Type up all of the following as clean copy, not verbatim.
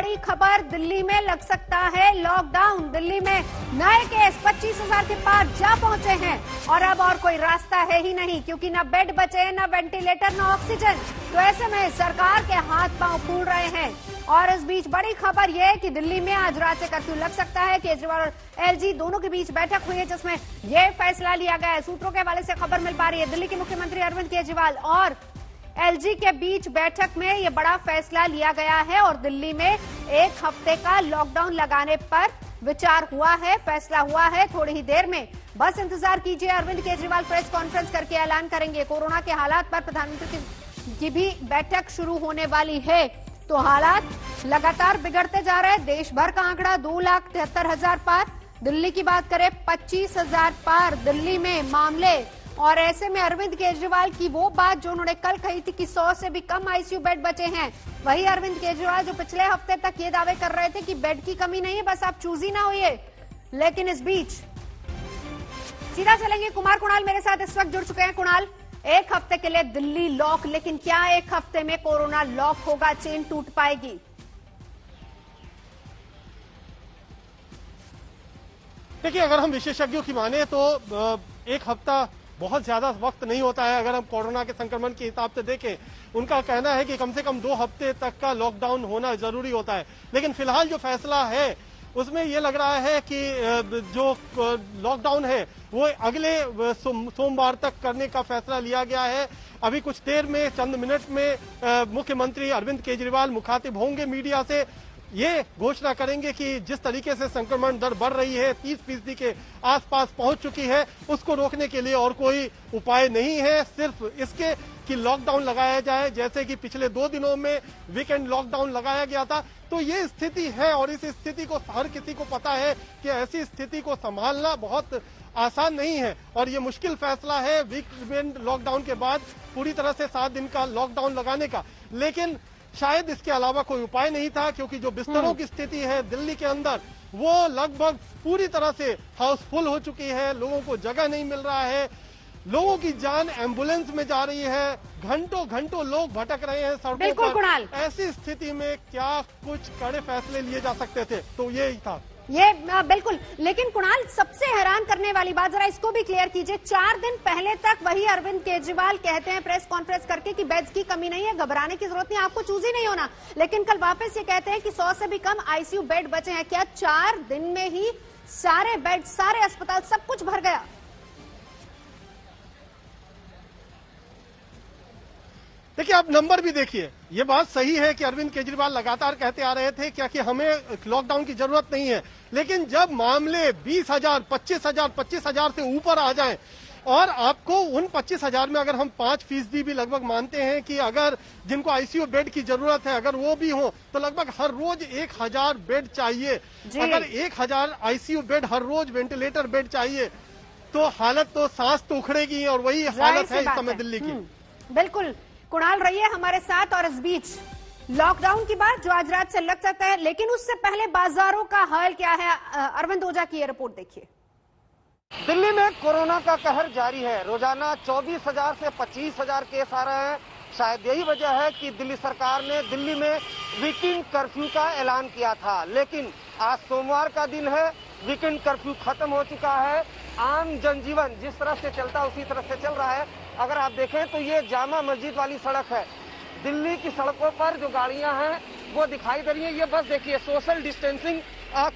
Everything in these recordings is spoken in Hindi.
बड़ी खबर, दिल्ली में लग सकता है लॉकडाउन। दिल्ली में नए केस 25,000 के पार जा पहुंचे हैं और अब और कोई रास्ता है ही नहीं, क्योंकि न बेड बचे, न वेंटिलेटर, न ऑक्सीजन। तो ऐसे में सरकार के हाथ पांव फूल रहे हैं। और इस बीच बड़ी खबर यह है कि दिल्ली में आज रात से कर्फ्यू लग सकता है। केजरीवाल और एलजी दोनों के बीच बैठक हुई है, जिसमें यह फैसला लिया गया है। सूत्रों के हवाले से खबर मिल पा रही है, दिल्ली के मुख्यमंत्री अरविंद केजरीवाल और एलजी के बीच बैठक में यह बड़ा फैसला लिया गया है और दिल्ली में 1 हफ्ते का लॉकडाउन लगाने पर विचार हुआ है, फैसला हुआ है। थोड़ी ही देर में बस इंतजार कीजिए, अरविंद केजरीवाल प्रेस कॉन्फ्रेंस करके ऐलान करेंगे। कोरोना के हालात पर प्रधानमंत्री की भी बैठक शुरू होने वाली है। तो हालात लगातार बिगड़ते जा रहे हैं। देश भर का आंकड़ा 2,73,000 पार, दिल्ली की बात करें 25,000 पार दिल्ली में मामले। और ऐसे में अरविंद केजरीवाल की वो बात जो उन्होंने कल कही थी कि 100 से भी कम आईसीयू बेड बचे हैं, वही अरविंद केजरीवाल जो पिछले हफ्ते तक ये दावे कर रहे थे कि बेड की कमी नहीं है, बस आप चूजी ना होइए। लेकिन इस बीच सीधा चलेंगे, कुणाल मेरे साथ इस वक्त जुड़ चुके हैं। कुणाल, 1 हफ्ते के लिए दिल्ली लॉक, लेकिन क्या 1 हफ्ते में कोरोना लॉक होगा, चेन टूट पाएगी? देखिए, अगर हम विशेषज्ञों की माने तो 1 हफ्ता बहुत ज्यादा वक्त नहीं होता है। अगर हम कोरोना के संक्रमण के हिसाब से देखें, उनका कहना है कि कम से कम 2 हफ्ते तक का लॉकडाउन होना जरूरी होता है। लेकिन फिलहाल जो फैसला है उसमें ये लग रहा है कि जो लॉकडाउन है वो अगले सोमवार तक करने का फैसला लिया गया है। अभी कुछ देर में, चंद मिनट में मुख्यमंत्री अरविंद केजरीवाल मुखातिब होंगे मीडिया से। ये घोषणा करेंगे कि जिस तरीके से संक्रमण दर बढ़ रही है, 30% के आसपास पहुंच चुकी है, उसको रोकने के लिए और कोई उपाय नहीं है, सिर्फ इसके कि लॉकडाउन लगाया जाए, जैसे कि पिछले 2 दिनों में वीकेंड लॉकडाउन लगाया गया था। तो ये स्थिति है और इस स्थिति को हर किसी को पता है कि ऐसी स्थिति को संभालना बहुत आसान नहीं है और ये मुश्किल फैसला है वीकेंड लॉकडाउन के बाद पूरी तरह से 7 दिन का लॉकडाउन लगाने का। लेकिन शायद इसके अलावा कोई उपाय नहीं था, क्योंकि जो बिस्तरों की स्थिति है दिल्ली के अंदर वो लगभग पूरी तरह से हाउसफुल हो चुकी है। लोगों को जगह नहीं मिल रहा है, लोगों की जान एम्बुलेंस में जा रही है, घंटों घंटों लोग भटक रहे हैं सड़कों पर। ऐसी स्थिति में क्या कुछ कड़े फैसले लिए जा सकते थे, तो यही था। ये बिल्कुल। लेकिन कुणाल, सबसे हैरान करने वाली बात, जरा इसको भी क्लियर कीजिए। 4 दिन पहले तक वही अरविंद केजरीवाल कहते हैं प्रेस कॉन्फ्रेंस करके कि बेड्स की कमी नहीं है, घबराने की जरूरत नहीं, आपको चूजी नहीं होना। लेकिन कल वापस ये कहते हैं कि 100 से भी कम आईसीयू बेड बचे हैं। क्या 4 दिन में ही सारे बेड, सारे अस्पताल, सब कुछ भर गया? देखिए, आप नंबर भी देखिए। ये बात सही है कि अरविंद केजरीवाल लगातार कहते आ रहे थे क्या कि हमें लॉकडाउन की जरूरत नहीं है, लेकिन जब मामले 20,000, 25,000 से ऊपर आ जाएं और आपको उन 25,000 में अगर हम 5% भी लगभग मानते हैं कि अगर जिनको आईसीयू बेड की जरूरत है अगर वो भी हो, तो लगभग हर रोज 1,000 बेड चाहिए। अगर 1,000 आईसीयू बेड, हर रोज वेंटिलेटर बेड चाहिए, तो हालत तो सांस तो उखड़ेगी और वही हालत है इस समय दिल्ली की। बिल्कुल। कुणाल, रहिए हमारे साथ। और इस बीच लॉकडाउन की बात जो आज रात से लग सकता है, लेकिन उससे पहले बाजारों का हाल क्या है, अरविंद ओझा की ये रिपोर्ट देखिए। दिल्ली में कोरोना का कहर जारी है। रोजाना 24,000 से 25,000 केस आ रहे हैं। शायद यही वजह है कि दिल्ली सरकार ने दिल्ली में वीकेंड कर्फ्यू का ऐलान किया था, लेकिन आज सोमवार का दिन है, वीकेंड कर्फ्यू खत्म हो चुका है। आम जनजीवन जिस तरह से चलता उसी तरह से चल रहा है। अगर आप देखें तो ये जामा मस्जिद वाली सड़क है। दिल्ली की सड़कों पर जो गाड़ियां हैं वो दिखाई दे रही हैं। ये बस देखिए, सोशल डिस्टेंसिंग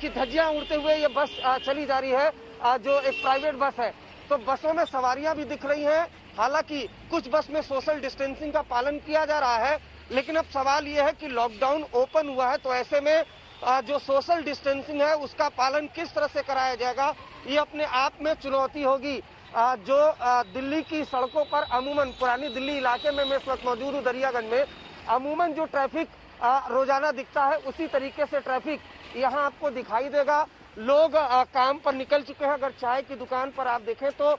की धज्जियां उड़ते हुए ये बस चली जा रही है, जो एक प्राइवेट बस है। तो बसों में सवारियां भी दिख रही हैं। हालांकि कुछ बस में सोशल डिस्टेंसिंग का पालन किया जा रहा है, लेकिन अब सवाल ये है कि लॉकडाउन ओपन हुआ है तो ऐसे में जो सोशल डिस्टेंसिंग है उसका पालन किस तरह से कराया जाएगा, ये अपने आप में चुनौती होगी। जो दिल्ली की सड़कों पर अमूमन, पुरानी दिल्ली इलाके में मैं इस वक्त मौजूद हूँ दरियागंज में, अमूमन जो ट्रैफिक रोजाना दिखता है उसी तरीके से ट्रैफिक यहाँ आपको दिखाई देगा। लोग काम पर निकल चुके हैं। अगर चाय की दुकान पर आप देखें तो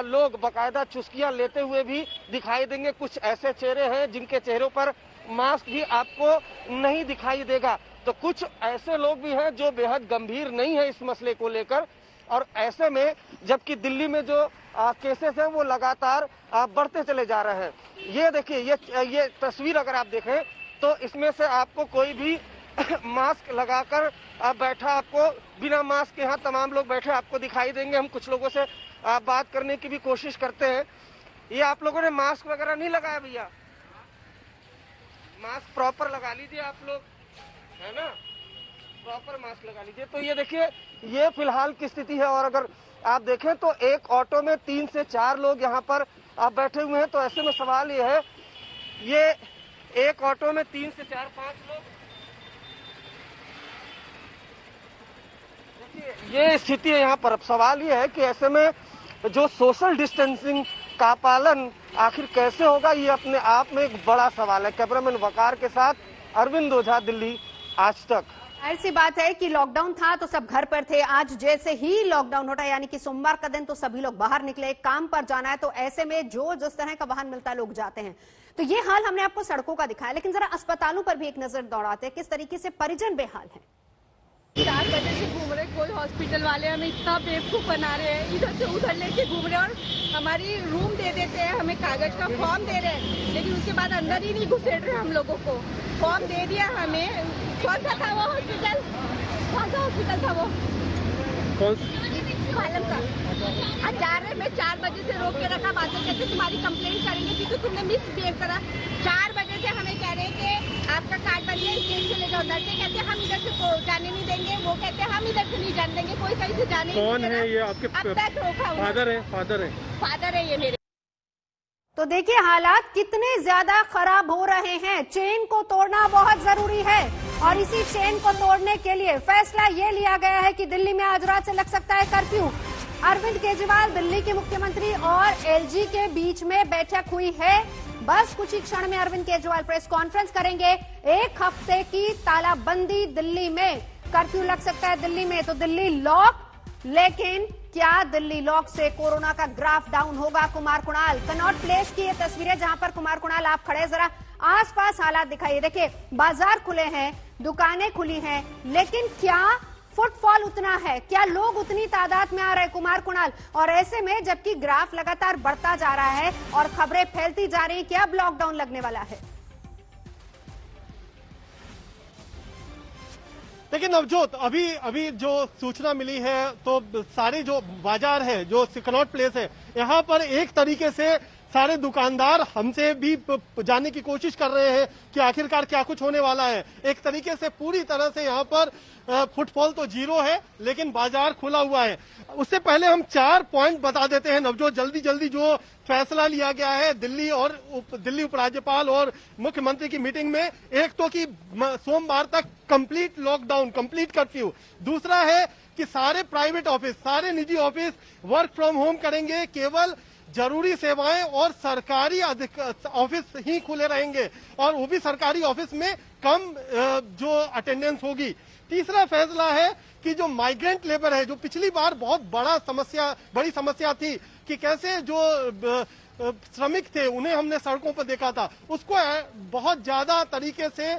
लोग बाकायदा चुस्कियां लेते हुए भी दिखाई देंगे। कुछ ऐसे चेहरे हैं जिनके चेहरों पर मास्क भी आपको नहीं दिखाई देगा। तो कुछ ऐसे लोग भी हैं जो बेहद गंभीर नहीं है इस मसले को लेकर। और ऐसे में जबकि दिल्ली में जो केसेस हैं वो लगातार बढ़ते चले जा रहे हैं। ये देखिए, ये तस्वीर अगर आप देखें तो इसमें से आपको कोई भी मास्क लगाकर बैठा आपको, बिना मास्क के यहाँ तमाम लोग बैठे आपको दिखाई देंगे। हम कुछ लोगों से बात करने की भी कोशिश करते हैं। ये आप लोगों ने मास्क वगैरह नहीं लगाया भैया? मास्क प्रॉपर लगा लीजिए आप लोग, है ना, प्रॉपर मास्क लगा लीजिए। तो ये देखिए, ये फिलहाल की स्थिति है। और अगर आप देखें तो एक ऑटो में 3 से 4 लोग यहाँ पर आप बैठे हुए हैं। तो ऐसे में सवाल ये है, ये एक ऑटो में 3 से 4 5 लोग, देखिए ये स्थिति है यहाँ पर। अब सवाल ये है कि ऐसे में जो सोशल डिस्टेंसिंग का पालन आखिर कैसे होगा, ये अपने आप में एक बड़ा सवाल है। कैमरामैन वकार के साथ अरविंद ओझा, दिल्ली आज तक। ऐसी बात है कि लॉकडाउन था तो सब घर पर थे। आज जैसे ही लॉकडाउन होता है, यानी कि सोमवार का दिन, तो सभी लोग बाहर निकले, काम पर जाना है। तो ऐसे में जो जिस तरह का वाहन मिलता है लोग जाते हैं। तो ये हाल हमने आपको सड़कों का दिखाया, लेकिन जरा अस्पतालों पर भी एक नजर दौड़ाते हैं, किस तरीके से परिजन बेहाल है। 4 बजे से घूम रहे, कोई हॉस्पिटल वाले हमें इतना बेवकूफ बना रहे हैं, इधर से उधर लेके घूम रहे हैं। और हमारी रूम दे देते हैं, हमें कागज का फॉर्म दे रहे हैं, लेकिन उसके बाद अंदर ही नहीं घुसेड़ रहे हम लोगों को। फॉर्म दे दिया हमें, कौन सा था वो हॉस्पिटल, कौन सा हॉस्पिटल था वो, पालम का। आज जा रहे में 4 बजे से रोक के रखा, बातें कहते तुम्हारी कंप्लेंट करेंगे क्योंकि तुमने मिसबिहेव करा। 4 बजे से हमें कह रहे हैं कि आपका कार्ड बन गया, स्टेज से ले जाओ। उधर से कहते हम इधर से जाने नहीं देंगे, वो कहते हम इधर से नहीं जाने देंगे, कोई कहीं से जाने नहीं। कौन है ये आपके? फादर है ये मेरे। तो देखिए हालात कितने ज्यादा खराब हो रहे हैं। चेन को तोड़ना बहुत जरूरी है और इसी चेन को तोड़ने के लिए फैसला ये लिया गया है कि दिल्ली में आज रात से लग सकता है कर्फ्यू। अरविंद केजरीवाल दिल्ली के मुख्यमंत्री और एलजी के बीच में बैठक हुई है। बस कुछ ही क्षण में अरविंद केजरीवाल प्रेस कॉन्फ्रेंस करेंगे। 1 हफ्ते की तालाबंदी दिल्ली में, कर्फ्यू लग सकता है दिल्ली में। तो दिल्ली लॉक, लेकिन क्या दिल्ली लॉक से कोरोना का ग्राफ डाउन होगा? कुमार कुणाल कनॉट प्लेस की ये तस्वीरें जहां पर कुमार कुणाल आप खड़े, जरा आसपास हालात दिखाइए। देखिए बाजार खुले हैं, दुकानें खुली हैं, लेकिन क्या फुटफॉल उतना है, क्या लोग उतनी तादाद में आ रहे हैं कुमार कुणाल? और ऐसे में जबकि ग्राफ लगातार बढ़ता जा रहा है और खबरें फैलती जा रही, क्या अब लॉकडाउन लगने वाला है? लेकिन नवजोत, अभी जो सूचना मिली है तो सारे जो बाजार है, जो कनॉट प्लेस है, यहाँ पर एक तरीके से सारे दुकानदार हमसे भी जानने की कोशिश कर रहे हैं कि आखिरकार क्या कुछ होने वाला है। एक तरीके से पूरी तरह से यहाँ पर फुटफॉल तो 0 है, लेकिन बाजार खुला हुआ है। उससे पहले हम 4 पॉइंट बता देते हैं नवजोत, जल्दी जो फैसला लिया गया है दिल्ली और दिल्ली उपराज्यपाल और मुख्यमंत्री की मीटिंग में। एक तो कि सोमवार तक कंप्लीट लॉकडाउन, कंप्लीट कर्फ्यू। दूसरा है कि सारे प्राइवेट ऑफिस, सारे निजी ऑफिस वर्क फ्रॉम होम करेंगे, केवल जरूरी सेवाएं और सरकारी ऑफिस ही खुले रहेंगे, और वो भी सरकारी ऑफिस में कम जो अटेंडेंस होगी। तीसरा फैसला है कि जो माइग्रेंट लेबर है, जो पिछली बार बहुत बड़ी समस्या थी कि कैसे जो श्रमिक थे उन्हें हमने सड़कों पर देखा था, उसको बहुत ज्यादा तरीके से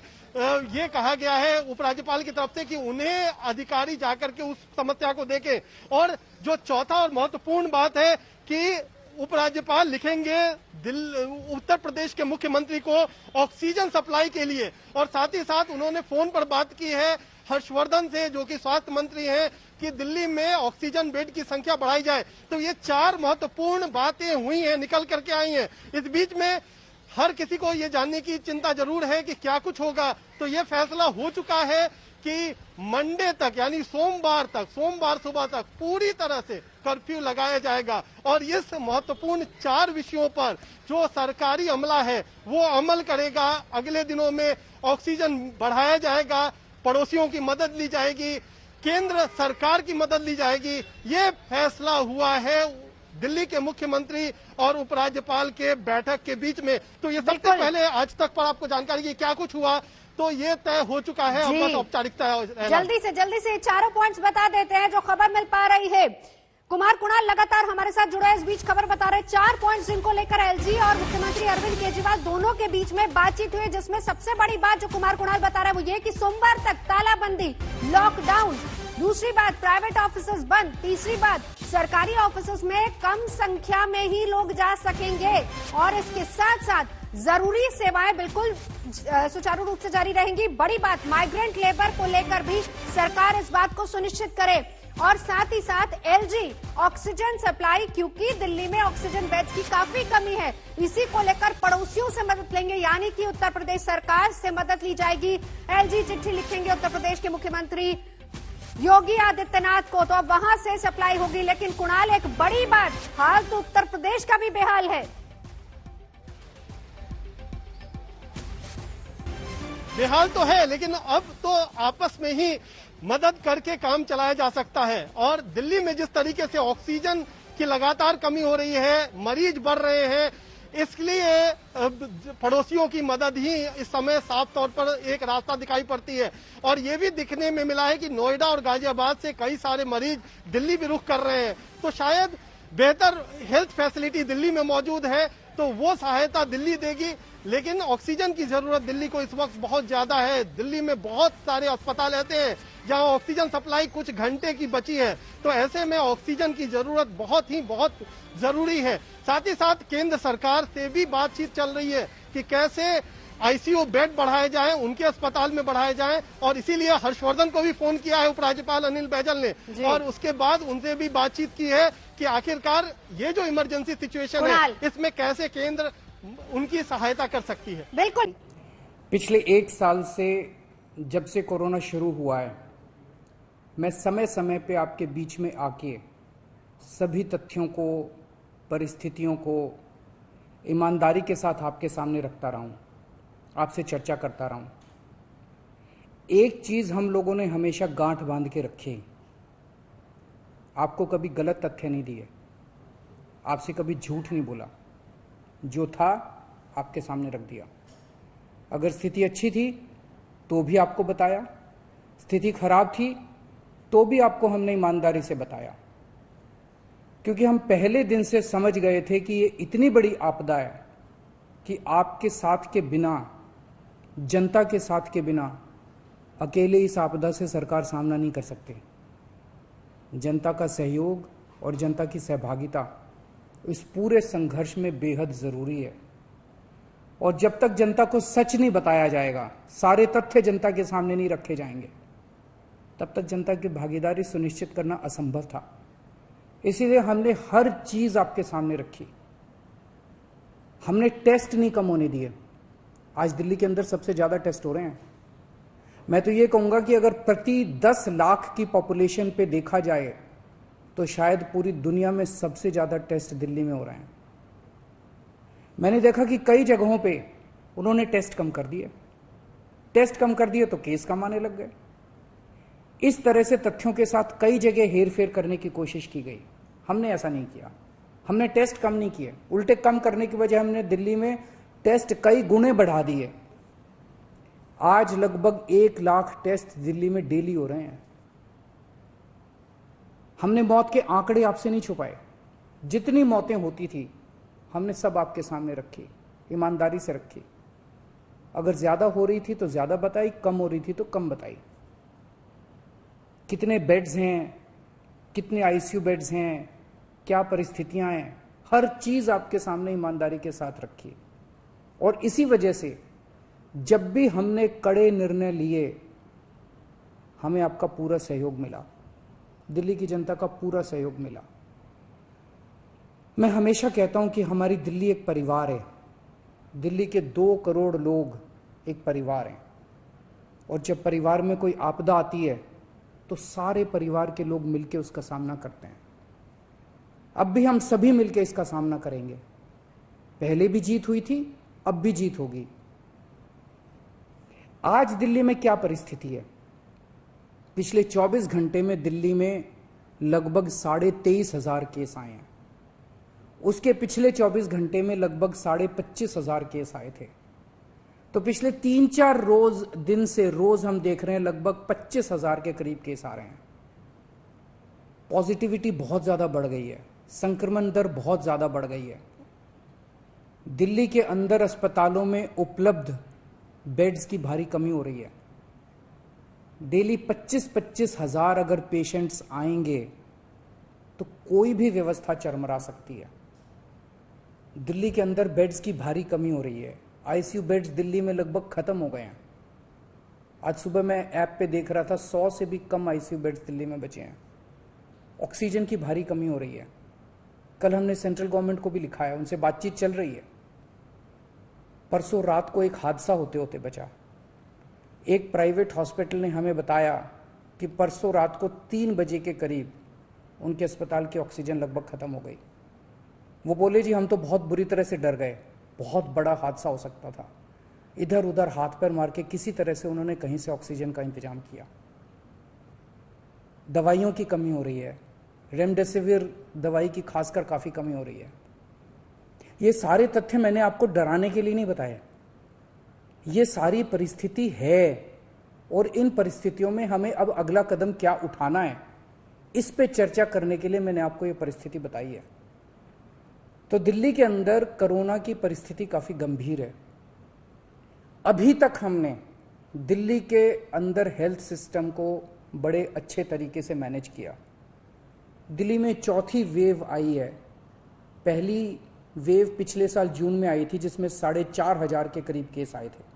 ये कहा गया है उपराज्यपाल की तरफ से कि उन्हें अधिकारी जाकर के उस समस्या को देखें। और जो चौथा और महत्वपूर्ण बात है कि उपराज्यपाल लिखेंगे उत्तर प्रदेश के मुख्यमंत्री को ऑक्सीजन सप्लाई के लिए, और साथ ही साथ उन्होंने फोन पर बात की है हर्षवर्धन से, जो कि स्वास्थ्य मंत्री हैं, कि दिल्ली में ऑक्सीजन बेड की संख्या बढ़ाई जाए। तो ये 4 महत्वपूर्ण बातें हुई हैं, निकल करके आई हैं। इस बीच में हर किसी को ये जानने की चिंता जरूर है कि क्या कुछ होगा। तो ये फैसला हो चुका है कि मंडे तक, यानी सोमवार सुबह तक पूरी तरह से कर्फ्यू लगाया जाएगा। और इस महत्वपूर्ण 4 विषयों पर जो सरकारी अमला है वो अमल करेगा। अगले दिनों में ऑक्सीजन बढ़ाया जाएगा, पड़ोसियों की मदद ली जाएगी, केंद्र सरकार की मदद ली जाएगी। ये फैसला हुआ है दिल्ली के मुख्यमंत्री और उपराज्यपाल के बैठक के बीच में। तो ये सबसे पहले आज तक पर आपको जानकारी की क्या कुछ हुआ, तो ये तय हो चुका है, अब बस औपचारिकता है। जल्दी से चारों पॉइंट्स बता देते हैं जो खबर मिल पा रही है। कुमार कुणाल लगातार हमारे साथ जुड़े हैं, इस बीच खबर बता रहे 4 पॉइंट्स जिनको लेकर एलजी और मुख्यमंत्री अरविंद केजरीवाल दोनों के बीच में बातचीत हुई, जिसमें सबसे बड़ी बात जो कुमार कुणाल बता रहे हैं वो ये कि सोमवार तक तालाबंदी, लॉकडाउन। दूसरी बात प्राइवेट ऑफिसेज बंद। तीसरी बात सरकारी ऑफिसेज में कम संख्या में ही लोग जा सकेंगे, और इसके साथ साथ जरूरी सेवाएं बिल्कुल सुचारू रूप से जारी रहेंगी। बड़ी बात, माइग्रेंट लेबर को लेकर भी सरकार इस बात को सुनिश्चित करे और साथ ही साथ एलजी ऑक्सीजन सप्लाई, क्योंकि दिल्ली में ऑक्सीजन बेड्स की काफी कमी है, इसी को लेकर पड़ोसियों से मदद लेंगे, यानी कि उत्तर प्रदेश सरकार से मदद ली जाएगी। एलजी चिट्ठी लिखेंगे उत्तर प्रदेश के मुख्यमंत्री योगी आदित्यनाथ को, तो अब वहां से सप्लाई होगी। लेकिन कुणाल, एक बड़ी बात, हाल तो उत्तर प्रदेश का भी बेहाल है। बेहाल तो है, लेकिन अब तो आपस में ही मदद करके काम चलाया जा सकता है। और दिल्ली में जिस तरीके से ऑक्सीजन की लगातार कमी हो रही है, मरीज बढ़ रहे हैं, इसलिए पड़ोसियों की मदद ही इस समय साफ तौर पर एक रास्ता दिखाई पड़ती है। और ये भी दिखने में मिला है कि नोएडा और गाजियाबाद से कई सारे मरीज दिल्ली भी रुख कर रहे हैं। तो शायद बेहतर हेल्थ फैसिलिटी दिल्ली में मौजूद है, तो वो सहायता दिल्ली देगी। लेकिन ऑक्सीजन की जरूरत दिल्ली को इस वक्त बहुत ज्यादा है। दिल्ली में बहुत सारे अस्पताल ऐसे हैं जहां ऑक्सीजन सप्लाई कुछ घंटे की बची है, तो ऐसे में ऑक्सीजन की जरूरत बहुत जरूरी है। साथ ही साथ केंद्र सरकार से भी बातचीत चल रही है कि कैसे आईसीयू बेड बढ़ाए जाएं, उनके अस्पताल में बढ़ाए जाएं, और इसीलिए हर्षवर्धन को भी फोन किया है उपराज्यपाल अनिल बैजल ने, और उसके बाद उनसे भी बातचीत की है कि आखिरकार ये जो इमरजेंसी सिचुएशन है, इसमें कैसे केंद्र उनकी सहायता कर सकती है। बिल्कुल, पिछले 1 साल से जब से कोरोना शुरू हुआ है, मैं समय समय पे आपके बीच में आके सभी तथ्यों को, परिस्थितियों को ईमानदारी के साथ आपके सामने रखता रहा हूं, आपसे चर्चा करता रहा हूं। एक चीज हम लोगों ने हमेशा गांठ बांध के रखी, आपको कभी गलत तथ्य नहीं दिए, आपसे कभी झूठ नहीं बोला, जो था आपके सामने रख दिया। अगर स्थिति अच्छी थी तो भी आपको बताया, स्थिति खराब थी तो भी आपको हमने ईमानदारी से बताया, क्योंकि हम पहले दिन से समझ गए थे कि ये इतनी बड़ी आपदा है कि आपके साथ के बिना, जनता के साथ के बिना अकेले इस आपदा से सरकार सामना नहीं कर सकती। जनता का सहयोग और जनता की सहभागिता इस पूरे संघर्ष में बेहद जरूरी है। और जब तक जनता को सच नहीं बताया जाएगा, सारे तथ्य जनता के सामने नहीं रखे जाएंगे, तब तक जनता की भागीदारी सुनिश्चित करना असंभव था। इसीलिए हमने हर चीज आपके सामने रखी। हमने टेस्ट नहीं कम होने दिए। आज दिल्ली के अंदर सबसे ज्यादा टेस्ट हो रहे हैं। मैं तो ये कहूंगा कि अगर प्रति 10 लाख की पॉपुलेशन पे देखा जाए तो शायद पूरी दुनिया में सबसे ज्यादा टेस्ट दिल्ली में हो रहे हैं। मैंने देखा कि कई जगहों पे उन्होंने टेस्ट कम कर दिए, टेस्ट कम कर दिए तो केस कम आने लग गए। इस तरह से तथ्यों के साथ कई जगह हेरफेर करने की कोशिश की गई। हमने ऐसा नहीं किया, हमने टेस्ट कम नहीं किए, उल्टे कम करने की वजह हमने दिल्ली में टेस्ट कई गुने बढ़ा दिए। आज लगभग 1 लाख टेस्ट दिल्ली में डेली हो रहे हैं। हमने मौत के आंकड़े आपसे नहीं छुपाए, जितनी मौतें होती थी हमने सब आपके सामने रखी, ईमानदारी से रखी। अगर ज्यादा हो रही थी तो ज्यादा बताई, कम हो रही थी तो कम बताई। कितने बेड्स हैं, कितने आईसीयू बेड्स हैं, क्या परिस्थितियां हैं, हर चीज आपके सामने ईमानदारी के साथ रखी। और इसी वजह से जब भी हमने कड़े निर्णय लिए, हमें आपका पूरा सहयोग मिला, दिल्ली की जनता का पूरा सहयोग मिला। मैं हमेशा कहता हूं कि हमारी दिल्ली एक परिवार है। दिल्ली के 2 करोड़ लोग एक परिवार हैं, और जब परिवार में कोई आपदा आती है तो सारे परिवार के लोग मिलकर उसका सामना करते हैं। अब भी हम सभी मिलकर इसका सामना करेंगे। पहले भी जीत हुई थी, अब भी जीत होगी। आज दिल्ली में क्या परिस्थिति है? पिछले 24 घंटे में दिल्ली में लगभग 23,500 केस आए हैं। उसके पिछले 24 घंटे में लगभग 25,500 केस आए थे। तो पिछले 3-4 दिन से रोज हम देख रहे हैं लगभग 25,000 के करीब केस आ रहे हैं। पॉजिटिविटी बहुत ज्यादा बढ़ गई है, संक्रमण दर बहुत ज्यादा बढ़ गई है। दिल्ली के अंदर अस्पतालों में उपलब्ध बेड्स की भारी कमी हो रही है। डेली 25-25 हजार अगर पेशेंट्स आएंगे तो कोई भी व्यवस्था चरमरा सकती है। दिल्ली के अंदर बेड्स की भारी कमी हो रही है। आईसीयू बेड्स दिल्ली में लगभग खत्म हो गए हैं। आज सुबह मैं ऐप पे देख रहा था 100 से भी कम आईसीयू बेड्स दिल्ली में बचे हैं। ऑक्सीजन की भारी कमी हो रही है। कल हमने सेंट्रल गवर्नमेंट को भी लिखा है, उनसे बातचीत चल रही है। परसों रात को एक हादसा होते होते बचा। एक प्राइवेट हॉस्पिटल ने हमें बताया कि परसों रात को 3 बजे के करीब उनके अस्पताल की ऑक्सीजन लगभग खत्म हो गई। वो बोले जी हम तो बहुत बुरी तरह से डर गए, बहुत बड़ा हादसा हो सकता था। इधर उधर हाथ पैर मार के किसी तरह से उन्होंने कहीं से ऑक्सीजन का इंतजाम किया। दवाइयों की कमी हो रही है, रेमडेसिविर दवाई की खासकर काफी कमी हो रही है। ये सारे तथ्य मैंने आपको डराने के लिए नहीं बताए। ये सारी परिस्थिति है और इन परिस्थितियों में हमें अब अगला कदम क्या उठाना है, इस पे चर्चा करने के लिए मैंने आपको ये परिस्थिति बताई है। तो दिल्ली के अंदर कोरोना की परिस्थिति काफी गंभीर है। अभी तक हमने दिल्ली के अंदर हेल्थ सिस्टम को बड़े अच्छे तरीके से मैनेज किया। दिल्ली में चौथी वेव आई है। पहली वेव पिछले साल जून में आई थी जिसमें 4,500 के करीब केस आए थे।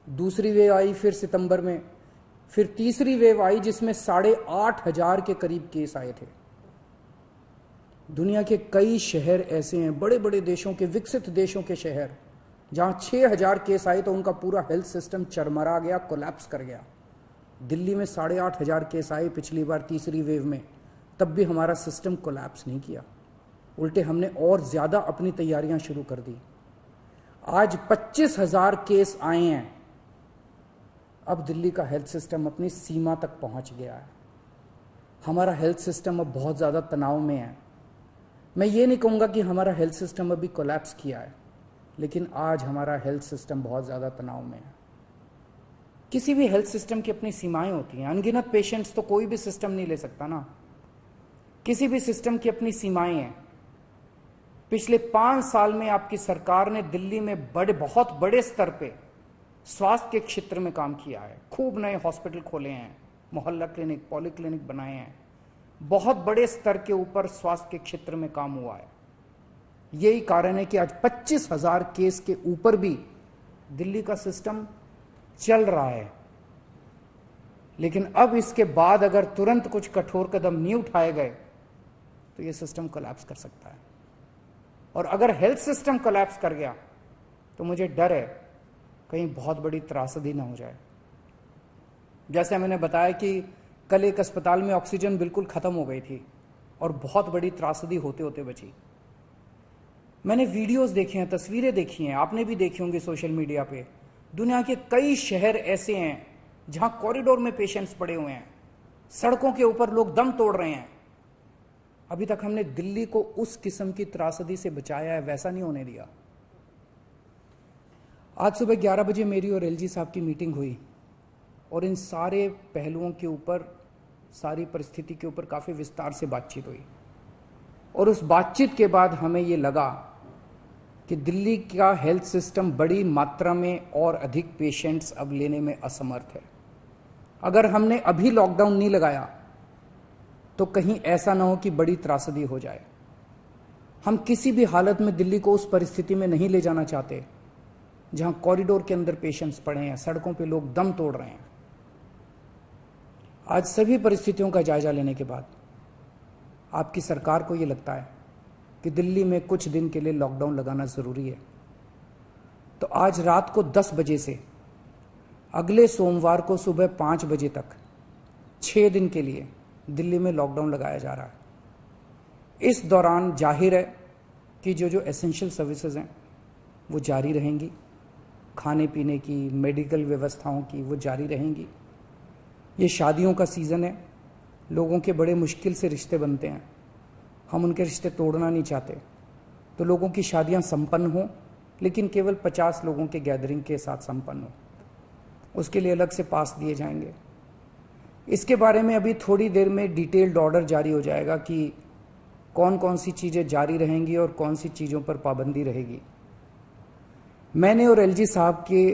दूसरी वेव आई फिर सितंबर में, फिर तीसरी वेव आई जिसमें 8,500 के करीब केस आए थे। दुनिया के कई शहर ऐसे हैं, बड़े बड़े देशों के, विकसित देशों के शहर, जहां 6,000 केस आए तो उनका पूरा हेल्थ सिस्टम चरमरा गया, कोलैप्स कर गया। दिल्ली में 8,500 केस आए पिछली बार तीसरी वेव में, तब भी हमारा सिस्टम कोलैप्स नहीं किया। उल्टे हमने और ज्यादा अपनी तैयारियां शुरू कर दी। आज 25,000 केस आए हैं। अब दिल्ली का हेल्थ सिस्टम अपनी सीमा तक पहुंच गया है। हमारा हेल्थ सिस्टम अब बहुत ज्यादा तनाव में है। मैं ये नहीं कहूंगा कि हमारा हेल्थ सिस्टम अभी कोलैप्स किया है, लेकिन आज हमारा हेल्थ सिस्टम बहुत ज्यादा तनाव में है। किसी भी हेल्थ सिस्टम की अपनी सीमाएं होती हैं। अनगिनत पेशेंट्स तो कोई भी सिस्टम नहीं ले सकता ना। किसी भी सिस्टम की अपनी सीमाएं हैं। पिछले 5 साल में आपकी सरकार ने दिल्ली में बहुत बड़े स्तर पे स्वास्थ्य के क्षेत्र में काम किया है। खूब नए हॉस्पिटल खोले हैं, मोहल्ला क्लिनिक, पॉलीक्लिनिक बनाए हैं। बहुत बड़े स्तर के ऊपर स्वास्थ्य के क्षेत्र में काम हुआ है। यही कारण है कि आज 25,000 केस के ऊपर भी दिल्ली का सिस्टम चल रहा है। लेकिन अब इसके बाद अगर तुरंत कुछ कठोर कदम नहीं उठाए गए तो यह सिस्टम कोलैप्स कर सकता है। और अगर हेल्थ सिस्टम कोलैप्स कर गया तो मुझे डर है कहीं बहुत बड़ी त्रासदी ना हो जाए। जैसे मैंने बताया कि कल एक अस्पताल में ऑक्सीजन बिल्कुल खत्म हो गई थी और बहुत बड़ी त्रासदी होते होते बची। मैंने वीडियोस देखे हैं, तस्वीरें देखी हैं, आपने भी देखी होंगी सोशल मीडिया पे। दुनिया के कई शहर ऐसे हैं जहां कॉरिडोर में पेशेंट्स पड़े हुए हैं, सड़कों के ऊपर लोग दम तोड़ रहे हैं। अभी तक हमने दिल्ली को उस किस्म की त्रासदी से बचाया है, वैसा नहीं होने दिया। आज सुबह 11 बजे मेरी और एलजी साहब की मीटिंग हुई और इन सारे पहलुओं के ऊपर, सारी परिस्थिति के ऊपर काफी विस्तार से बातचीत हुई। और उस बातचीत के बाद हमें ये लगा कि दिल्ली का हेल्थ सिस्टम बड़ी मात्रा में और अधिक पेशेंट्स अब लेने में असमर्थ है। अगर हमने अभी लॉकडाउन नहीं लगाया तो कहीं ऐसा ना हो कि बड़ी त्रासदी हो जाए। हम किसी भी हालत में दिल्ली को उस परिस्थिति में नहीं ले जाना चाहते जहां कॉरिडोर के अंदर पेशेंट्स पड़े हैं, सड़कों पे लोग दम तोड़ रहे हैं। आज सभी परिस्थितियों का जायजा लेने के बाद आपकी सरकार को यह लगता है कि दिल्ली में कुछ दिन के लिए लॉकडाउन लगाना जरूरी है। तो आज रात को 10 बजे से अगले सोमवार को सुबह 5 बजे तक 6 दिन के लिए दिल्ली में लॉकडाउन लगाया जा रहा है। इस दौरान जाहिर है कि जो एसेंशियल सर्विसेज हैं वो जारी रहेंगी, खाने पीने की, मेडिकल व्यवस्थाओं की वो जारी रहेंगी। ये शादियों का सीज़न है, लोगों के बड़े मुश्किल से रिश्ते बनते हैं, हम उनके रिश्ते तोड़ना नहीं चाहते। तो लोगों की शादियां संपन्न हों, लेकिन केवल 50 लोगों के गैदरिंग के साथ संपन्न हो। उसके लिए अलग से पास दिए जाएंगे। इसके बारे में अभी थोड़ी देर में डिटेल्ड ऑर्डर जारी हो जाएगा कि कौन कौन सी चीज़ें जारी रहेंगी और कौन सी चीज़ों पर पाबंदी रहेगी। मैंने और एलजी साहब के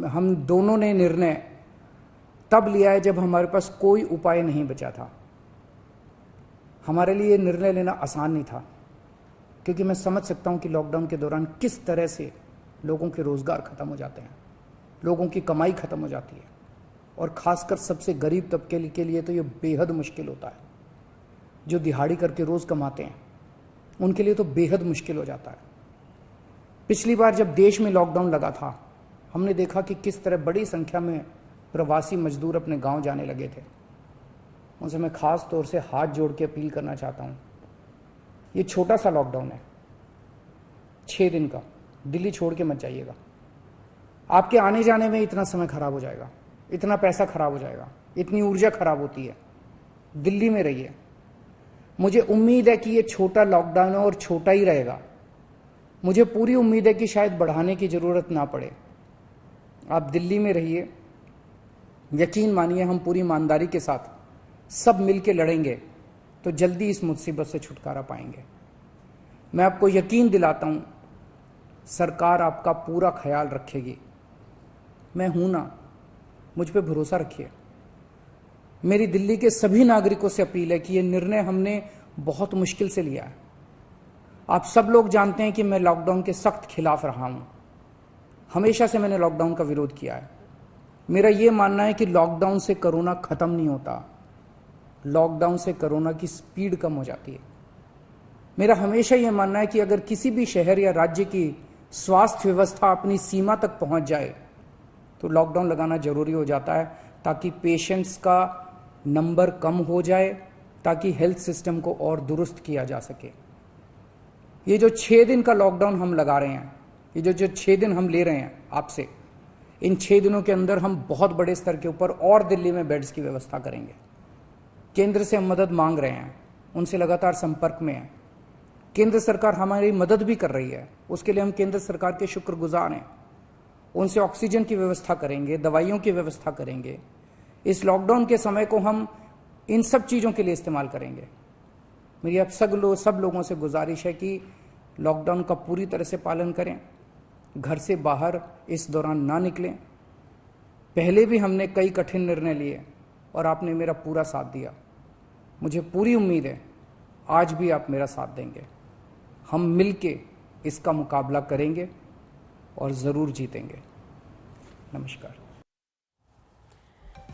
हम दोनों ने निर्णय तब लिया है जब हमारे पास कोई उपाय नहीं बचा था। हमारे लिए निर्णय लेना आसान नहीं था क्योंकि मैं समझ सकता हूं कि लॉकडाउन के दौरान किस तरह से लोगों के रोजगार खत्म हो जाते हैं, लोगों की कमाई खत्म हो जाती है, और खासकर सबसे गरीब तबके के लिए तो ये बेहद मुश्किल होता है। जो दिहाड़ी करके रोज कमाते हैं उनके लिए तो बेहद मुश्किल हो जाता है। पिछली बार जब देश में लॉकडाउन लगा था, हमने देखा कि किस तरह बड़ी संख्या में प्रवासी मजदूर अपने गांव जाने लगे थे। उनसे मैं खास तौर से हाथ जोड़ के अपील करना चाहता हूं, ये छोटा सा लॉकडाउन है, 6 दिन का, दिल्ली छोड़ के मत जाइएगा। आपके आने जाने में इतना समय खराब हो जाएगा, इतना पैसा खराब हो जाएगा, इतनी ऊर्जा खराब होती है। दिल्ली में रहिए। मुझे उम्मीद है कि ये छोटा लॉकडाउन है और छोटा ही रहेगा। मुझे पूरी उम्मीद है कि शायद बढ़ाने की जरूरत ना पड़े। आप दिल्ली में रहिए। यकीन मानिए, हम पूरी ईमानदारी के साथ सब मिलकर लड़ेंगे तो जल्दी इस मुसीबत से छुटकारा पाएंगे। मैं आपको यकीन दिलाता हूं, सरकार आपका पूरा ख्याल रखेगी। मैं हूं ना, मुझ पे भरोसा रखिए। मेरी दिल्ली के सभी नागरिकों से अपील है कि यह निर्णय हमने बहुत मुश्किल से लिया है। आप सब लोग जानते हैं कि मैं लॉकडाउन के सख्त खिलाफ रहा हूं। हमेशा से मैंने लॉकडाउन का विरोध किया है। मेरा यह मानना है कि लॉकडाउन से कोरोना खत्म नहीं होता, लॉकडाउन से कोरोना की स्पीड कम हो जाती है। मेरा हमेशा यह मानना है कि अगर किसी भी शहर या राज्य की स्वास्थ्य व्यवस्था अपनी सीमा तक पहुंच जाए तो लॉकडाउन लगाना जरूरी हो जाता है, ताकि पेशेंट्स का नंबर कम हो जाए, ताकि हेल्थ सिस्टम को और दुरुस्त किया जा सके। ये जो 6 दिन का लॉकडाउन हम लगा रहे हैं, ये जो 6 दिन हम ले रहे हैं आपसे, इन 6 दिनों के अंदर हम बहुत बड़े स्तर के ऊपर और दिल्ली में बेड्स की व्यवस्था करेंगे। केंद्र से हम मदद मांग रहे हैं, उनसे लगातार संपर्क में हैं। केंद्र सरकार हमारी मदद भी कर रही है, उसके लिए हम केंद्र सरकार के शुक्रगुजार हैं। उनसे ऑक्सीजन की व्यवस्था करेंगे, दवाइयों की व्यवस्था करेंगे। इस लॉकडाउन के समय को हम इन सब चीजों के लिए इस्तेमाल करेंगे। मेरी अब सब लोगों से गुजारिश है कि लॉकडाउन का पूरी तरह से पालन करें, घर से बाहर इस दौरान ना निकलें। पहले भी हमने कई कठिन निर्णय लिए और आपने मेरा पूरा साथ दिया। मुझे पूरी उम्मीद है आज भी आप मेरा साथ देंगे। हम मिलके इसका मुकाबला करेंगे और जरूर जीतेंगे। नमस्कार।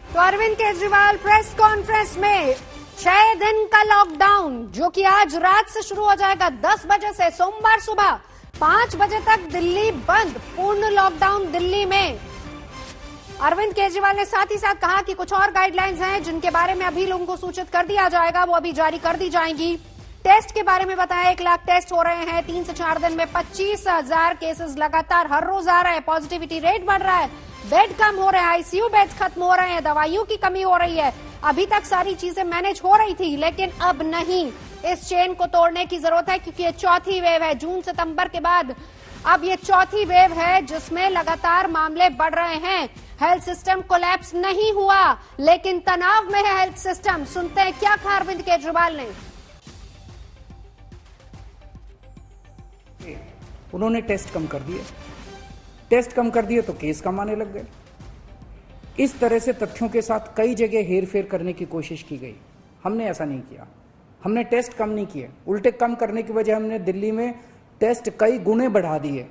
तो अरविंद केजरीवाल प्रेस कॉन्फ्रेंस में 6 दिन का लॉकडाउन, जो कि आज रात से शुरू हो जाएगा 10 बजे से सोमवार सुबह 5 बजे तक दिल्ली बंद, पूर्ण लॉकडाउन दिल्ली में। अरविंद केजरीवाल ने साथ ही साथ कहा कि कुछ और गाइडलाइंस हैं जिनके बारे में अभी लोगों को सूचित कर दिया जाएगा, वो अभी जारी कर दी जाएंगी। टेस्ट के बारे में बताया, 1 लाख टेस्ट हो रहे हैं 3 से 4 दिन में। 25,000 केसेस लगातार हर रोज आ रहे हैं। पॉजिटिविटी रेट बढ़ रहा है, बेड कम हो रहे हैं, आईसीयू बेड्स खत्म हो रहे हैं, दवाइयों की कमी हो रही है। अभी तक सारी चीजें मैनेज हो रही थी, लेकिन अब नहीं। इस चेन को तोड़ने की जरूरत है, क्योंकि ये चौथी वेव है। जून सितंबर के बाद अब ये चौथी वेव है जिसमें लगातार मामले बढ़ रहे हैं। हेल्थ सिस्टम कोलैप्स नहीं हुआ, लेकिन तनाव में है हेल्थ सिस्टम। सुनते हैं क्या कहा अरविंद केजरीवाल ने। उन्होंने टेस्ट कम कर दिए, टेस्ट कम कर दिए तो केस कम आने लग गए। इस तरह से तथ्यों के साथ कई जगह हेरफेर करने की कोशिश की गई। हमने ऐसा नहीं किया। हमने टेस्ट कम नहीं किए, उल्टे कम करने की वजह हमने दिल्ली में टेस्ट कई गुने बढ़ा दिए।